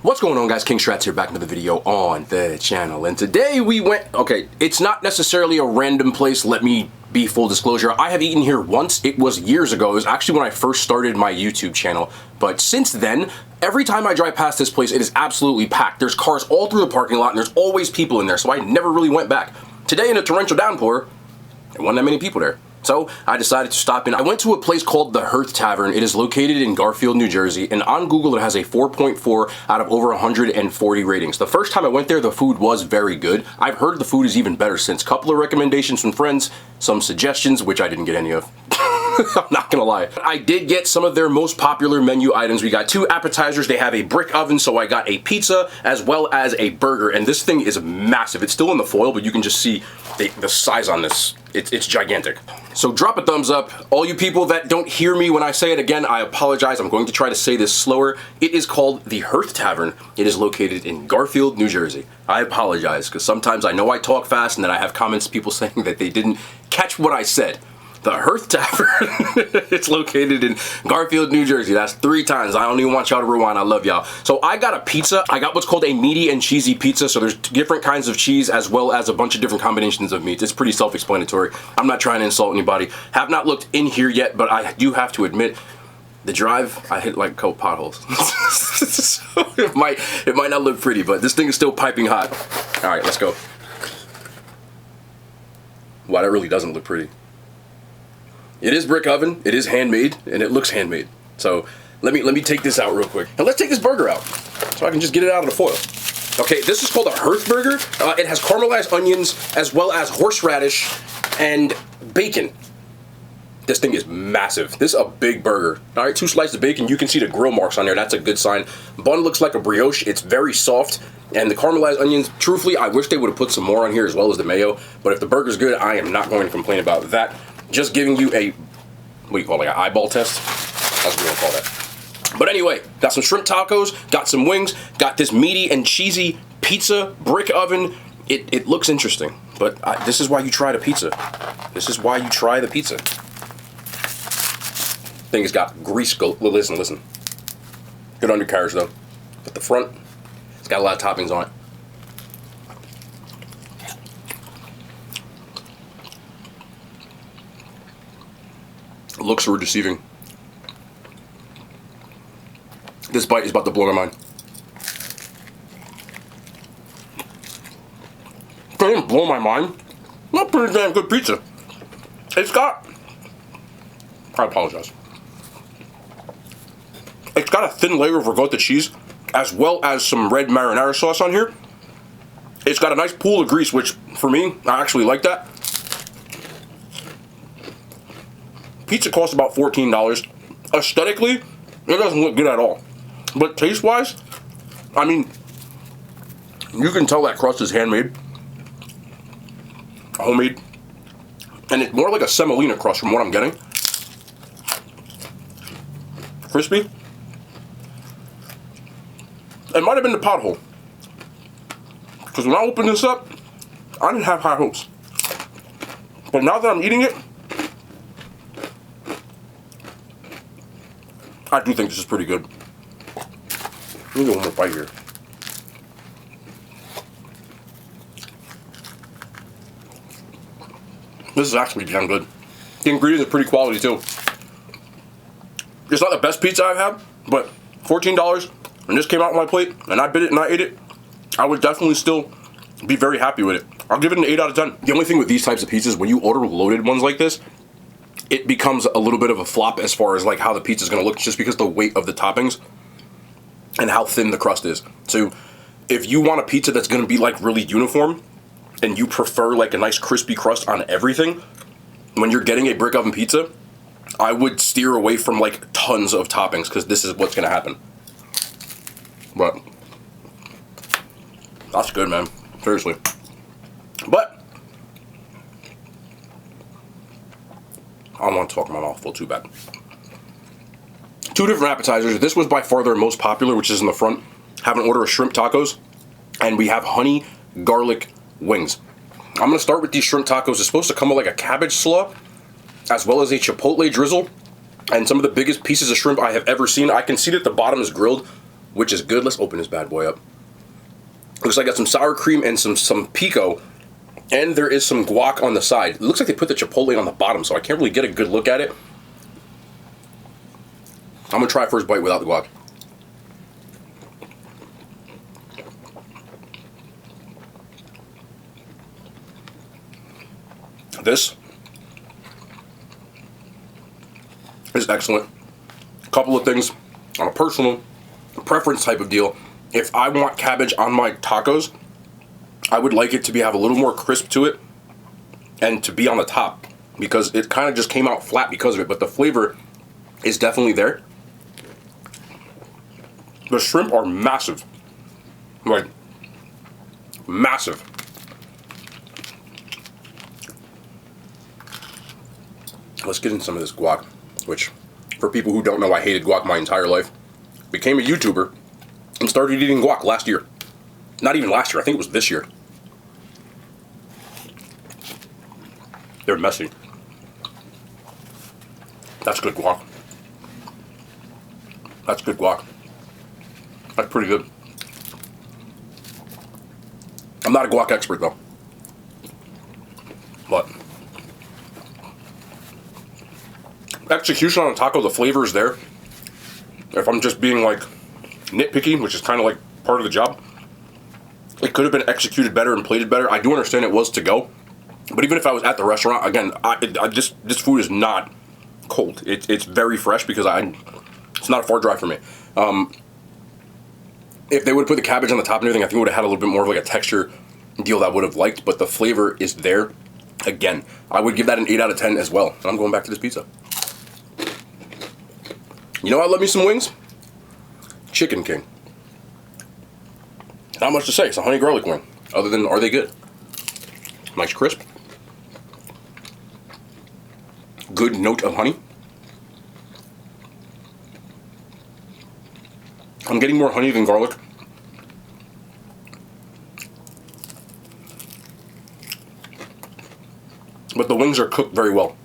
What's going on, guys? King Strats here, back with another video on the channel, and today we went, okay, it's not necessarily a random place, let me be full disclosure. I have eaten here once. It was years ago. It was actually when I first started my YouTube channel, but since then, every time I drive past this place, it is absolutely packed. There's cars all through the parking lot, and there's always people in there, so I never really went back. Today, in a torrential downpour, there wasn't that many people there. So I decided to stop in. I went to a place called the Hearth Tavern. It is located in Garfield, New Jersey, and on Google it has a 4.4 out of over 140 ratings. The first time I went there, the food was very good. I've heard the food is even better since. Couple of recommendations from friends, some suggestions, which I didn't get any of. I'm not gonna lie. I did get some of their most popular menu items. We got 2 appetizers. They have a brick oven, so I got a pizza as well as a burger, and this thing is massive. It's still in the foil, but you can just see the size on this. It's gigantic. So drop a thumbs up. All you people that don't hear me when I say it again, I apologize. I'm going to try to say this slower. It is called the Hearth Tavern. It is located in Garfield, New Jersey. I apologize, because sometimes I know I talk fast and then I have comments, people saying that they didn't catch what I said. The Hearth Tavern. It's located in Garfield, New Jersey. That's 3 times. I don't even want y'all to rewind. I love y'all. So I got a pizza. I got what's called a meaty and cheesy pizza. So there's different kinds of cheese as well as a bunch of different combinations of meats. It's pretty self-explanatory. I'm not trying to insult anybody. Have not looked in here yet, but I do have to admit, the drive, I hit like a couple potholes. So it might not look pretty, but this thing is still piping hot. All right, let's go. Wow, that really doesn't look pretty. It is brick oven, it is handmade, and it looks handmade. So let me take this out real quick. And let's take this burger out so I can just get it out of the foil. Okay, this is called a Hearth burger. It has caramelized onions as well as horseradish and bacon. This thing is massive. This is a big burger. All right, 2 slices of bacon. You can see the grill marks on there. That's a good sign. Bun looks like a brioche. It's very soft. And the caramelized onions, truthfully, I wish they would have put some more on here as well as the mayo. But if the burger's good, I am not going to complain about that. Just giving you a, what do you call it, like an eyeball test? That's what we're gonna call that. But anyway, got some shrimp tacos, got some wings, got this meaty and cheesy pizza, brick oven. It looks interesting, but this is why you try the pizza. This is why you try the pizza. Thing has got grease, listen. Good undercarriage though. But the front, it's got a lot of toppings on it. Looks are deceiving. This bite is about to blow my mind. It didn't blow my mind. Not pretty damn good pizza. It's got, I apologize. It's got a thin layer of ricotta cheese as well as some red marinara sauce on here. It's got a nice pool of grease, which for me, I actually like that. Pizza costs about $14. Aesthetically, it doesn't look good at all. But taste-wise, I mean, you can tell that crust is handmade, homemade, and it's more like a semolina crust from what I'm getting. Crispy. It might have been the pothole, because when I opened this up, I didn't have high hopes. But now that I'm eating it, I do think this is pretty good. Let me get one more bite here. This is actually damn good. The ingredients are pretty quality too. It's not the best pizza I've had, but $14, and this came out on my plate, and I bit it and I ate it, I would definitely still be very happy with it. I'll give it an 8 out of 10. The only thing with these types of pizzas, when you order loaded ones like this, it becomes a little bit of a flop as far as like how the pizza's gonna look, just because the weight of the toppings and how thin the crust is. So if you want a pizza that's gonna be like really uniform and you prefer like a nice crispy crust on everything, when you're getting a brick oven pizza, I would steer away from like tons of toppings, because this is what's gonna happen. But that's good, man, seriously. But I don't want to talk my mouth full too bad. 2 different appetizers. This was by far their most popular, which is in the front. Have an order of shrimp tacos, and we have honey garlic wings. I'm gonna start with these shrimp tacos. It's supposed to come with like a cabbage slaw, as well as a chipotle drizzle, and some of the biggest pieces of shrimp I have ever seen. I can see that the bottom is grilled, which is good. Let's open this bad boy up. Looks like I got some sour cream and some pico, and there is some guac on the side. It looks like they put the chipotle on the bottom, so I can't really get a good look at it. I'm gonna try first bite without the guac. This is excellent. A couple of things on a personal preference type of deal. If I want cabbage on my tacos, I would like it to have a little more crisp to it and to be on the top, because it kind of just came out flat because of it, but the flavor is definitely there. The shrimp are massive. Like, massive. Let's get in some of this guac, which, for people who don't know, I hated guac my entire life. Became a YouTuber and started eating guac last year. Not even last year, I think it was this year. They're messy. That's good guac. That's good guac. That's pretty good. I'm not a guac expert though. But execution on a taco, the flavor is there. If I'm just being like nitpicky, which is kind of like part of the job, it could have been executed better and plated better. I do understand it was to go, but even if I was at the restaurant, again, this food is not cold. It's very fresh because it's not a far drive for me. If they would have put the cabbage on the top and everything, I think it would have had a little bit more of like a texture deal that I would have liked, but the flavor is there. Again, I would give that an 8 out of 10 as well. And I'm going back to this pizza. You know, I love me some wings. Chicken King. Not much to say. It's a honey garlic wing. Other than, are they good? Nice crisp. Good note of honey. I'm getting more honey than garlic. But the wings are cooked very well.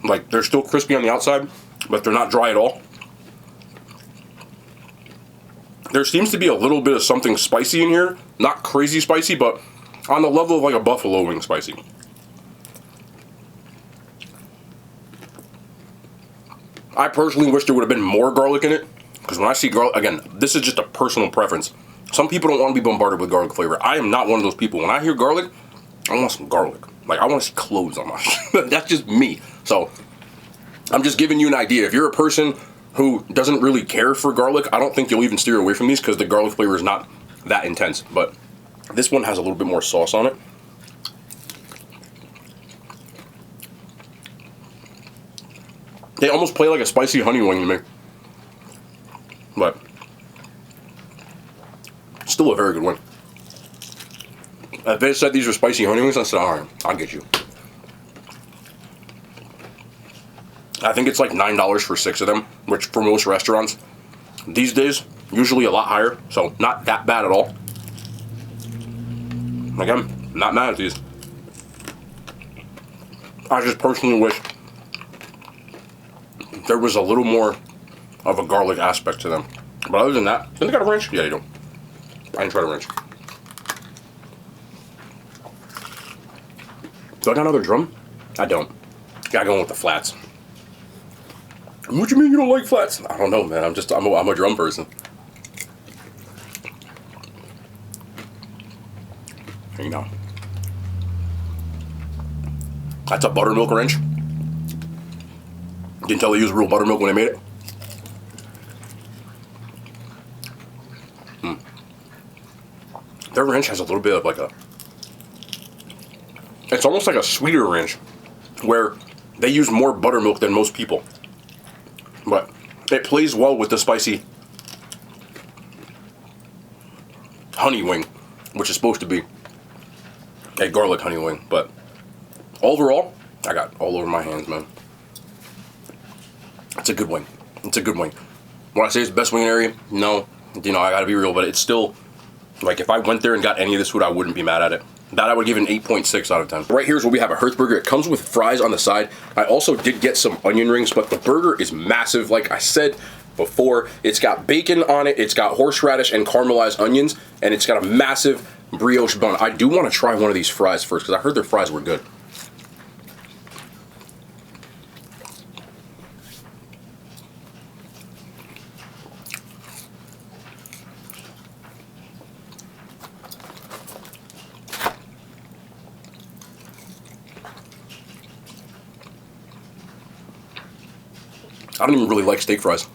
Like, they're still crispy on the outside, but they're not dry at all. There seems to be a little bit of something spicy in here. Not crazy spicy, but on the level of like a buffalo wing spicy. I personally wish there would have been more garlic in it, because when I see garlic, again, this is just a personal preference. Some people don't want to be bombarded with garlic flavor. I am not one of those people. When I hear garlic, I want some garlic. Like, I want to see cloves on my that's just me. So, I'm just giving you an idea. If you're a person who doesn't really care for garlic, I don't think you'll even steer away from these, because the garlic flavor is not that intense. But this one has a little bit more sauce on it. They almost play like a spicy honey wing to me. But still a very good wing. If they said these are spicy honey wings, I said, alright, I'll get you. I think it's like $9 for 6 of them, which for most restaurants these days, usually a lot higher, so not that bad at all. Again, not mad at these. I just personally wish there was a little more of a garlic aspect to them. But other than that, then they got a ranch? Yeah, they do. I didn't try the ranch. Do I got another drum? I don't. Gotta go with the flats. What you mean you don't like flats? I don't know, man. I'm a drum person. You know. That's a buttermilk wrench. Didn't tell they used real buttermilk when they made it. Their ranch has a little bit of like a... It's almost like a sweeter ranch, where they use more buttermilk than most people. But it plays well with the spicy honey wing, which is supposed to be a garlic honey wing. But overall, I got all over my hands, man. It's a good wing. It's a good wing. When I say it's the best wing in the area, no. You know, I gotta be real, but it's still, like, if I went there and got any of this food, I wouldn't be mad at it. That I would give an 8.6 out of 10. Right here is where we have a Hearth burger. It comes with fries on the side. I also did get some onion rings, but the burger is massive. Like I said, before. It's got bacon on it, it's got horseradish and caramelized onions, and it's got a massive brioche bun. I do want to try one of these fries first because I heard their fries were good. I don't even really like steak fries.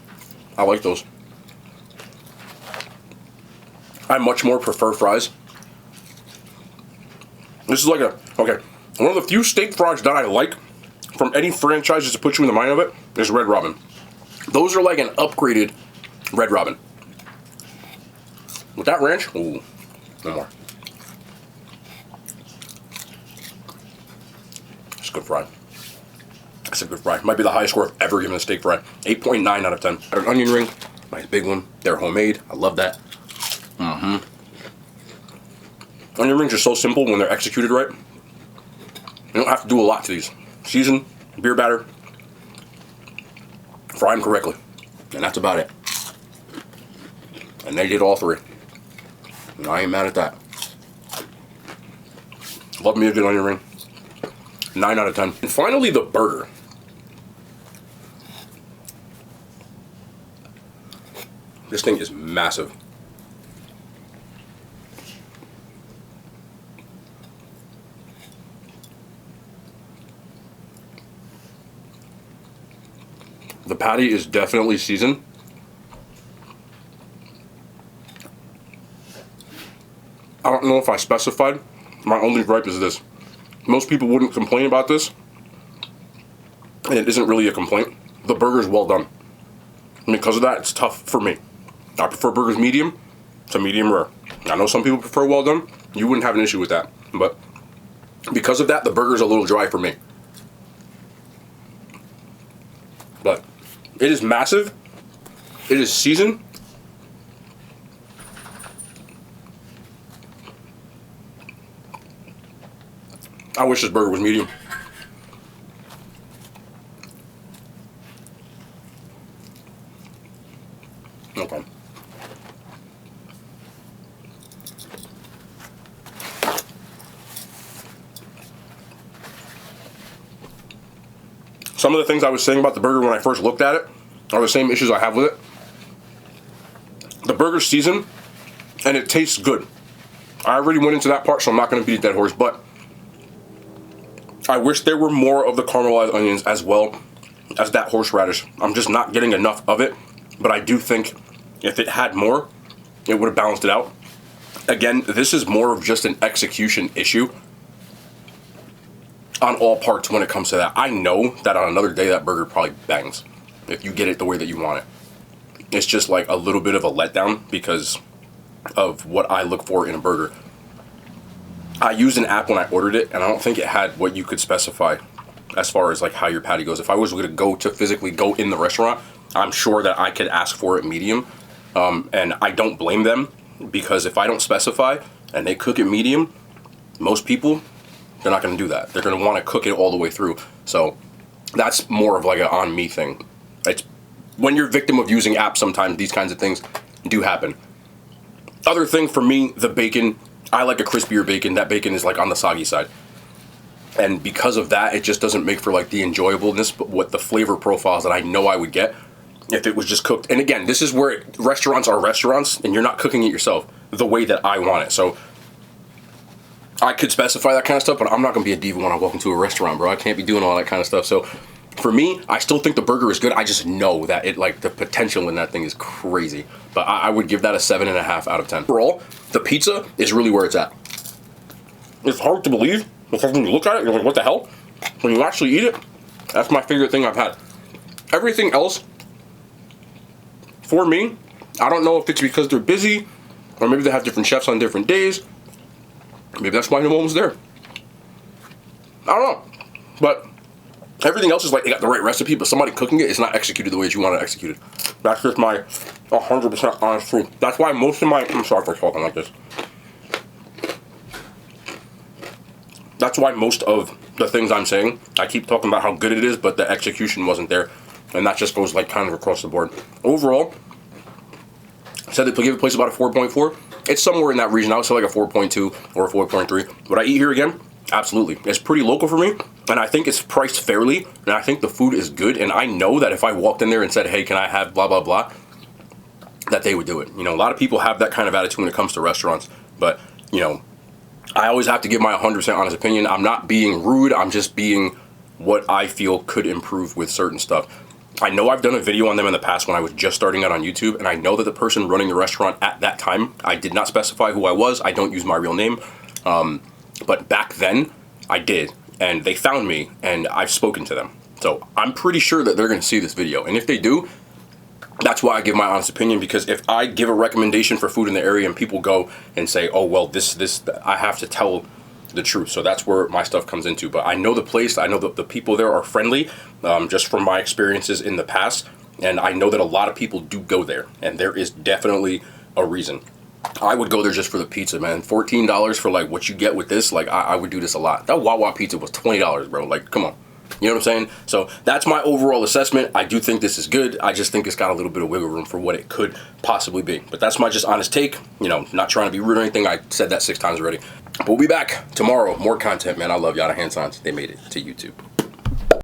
I like those. I much more prefer fries. This is like okay, one of the few steak fries that I like from any franchise, just to put you in the mind of it, is Red Robin. Those are like an upgraded Red Robin. With that ranch, ooh, no more. It's a good fry. It's a good fry. Might be the highest score I've ever given a steak fry. 8.9 out of 10. An onion ring, nice big one. They're homemade. I love that. Onion rings are so simple when they're executed right. You don't have to do a lot to these. Season, beer batter, fry them correctly, and that's about it. And they did all three. And I ain't mad at that. Love me a good onion ring. 9 out of 10. And finally, the burger. This thing is massive. The patty is definitely seasoned. I don't know if I specified. My only gripe is this. Most people wouldn't complain about this, and it isn't really a complaint. The burger's well done. And because of that, it's tough for me. I prefer burgers medium to medium rare. I know some people prefer well done. You wouldn't have an issue with that. But because of that, the burger's a little dry for me. But it is massive. It is seasoned. I wish this burger was medium. Okay. Some of the things I was saying about the burger when I first looked at it are the same issues I have with it. The burger's seasoned, and it tastes good. I already went into that part, so I'm not going to beat a dead horse, but I wish there were more of the caramelized onions as well as that horseradish. I'm just not getting enough of it, but I do think if it had more, it would have balanced it out. Again, this is more of just an execution issue on all parts when it comes to that. I know that on another day that burger probably bangs if you get it the way that you want it. It's just like a little bit of a letdown because of what I look for in a burger. I used an app when I ordered it, and I don't think it had what you could specify as far as like how your patty goes. If I was going to physically go in the restaurant, I'm sure that I could ask for it medium, and I don't blame them, because if I don't specify and they cook it medium, most people, they're not going to do that. They're going to want to cook it all the way through. So that's more of like an on me thing. It's when you're a victim of using apps, sometimes these kinds of things do happen. Other thing for me, the bacon. I like a crispier bacon. That bacon is like on the soggy side. And because of that, it just doesn't make for like the enjoyableness, but what the flavor profiles that I know I would get if it was just cooked. And again, this is where restaurants are restaurants, and you're not cooking it yourself the way that I want it. So I could specify that kind of stuff, but I'm not going to be a diva when I walk into a restaurant, bro. I can't be doing all that kind of stuff. So for me, I still think the burger is good. I just know that it, like, the potential in that thing is crazy. But I would give that a 7.5 out of 10. Overall, the pizza is really where it's at. It's hard to believe, because when you look at it, you're like, what the hell? When you actually eat it, that's my favorite thing I've had. Everything else, for me, I don't know if it's because they're busy, or maybe they have different chefs on different days. Maybe that's why no one was there. I don't know. But everything else is like, they got the right recipe, but somebody cooking it is not executed the way that you want it executed. That's just my 100% honest truth. That's why most of my, I'm sorry for talking like this. That's why most of the things I'm saying, I keep talking about how good it is, but the execution wasn't there. And that just goes like kind of across the board. Overall, I said they give the place about a 4.4. It's somewhere in that region. I would say like a 4.2 or a 4.3. Would I eat here again? Absolutely. It's pretty local for me, and I think it's priced fairly, and I think the food is good, and I know that if I walked in there and said, hey, can I have blah, blah, blah, that they would do it. You know, a lot of people have that kind of attitude when it comes to restaurants, but, you know, I always have to give my 100% honest opinion. I'm not being rude. I'm just being what I feel could improve with certain stuff. I know I've done a video on them in the past when I was just starting out on YouTube, and I know that the person running the restaurant at that time, I did not specify who I was. I don't use my real name. But back then, I did, and they found me, and I've spoken to them. So I'm pretty sure that they're going to see this video, and if they do, that's why I give my honest opinion, because if I give a recommendation for food in the area and people go and say, oh, well, this, I have to tell the truth. So that's where my stuff comes into. But I know the place, I know that the people there are friendly, just from my experiences in the past, and I know that a lot of people do go there, and there is definitely a reason. I would go there just for the pizza, man. $14 for like what you get with this, like I would do this a lot. That Wawa pizza was $20, bro. Like, come on. You know what I'm saying? So that's my overall assessment. I do think this is good. I just think it's got a little bit of wiggle room for what it could possibly be. But that's my just honest take. You know, not trying to be rude or anything. I said that 6 times already. But we'll be back tomorrow. More content, man. I love Yada Hand Signs. They made it to YouTube.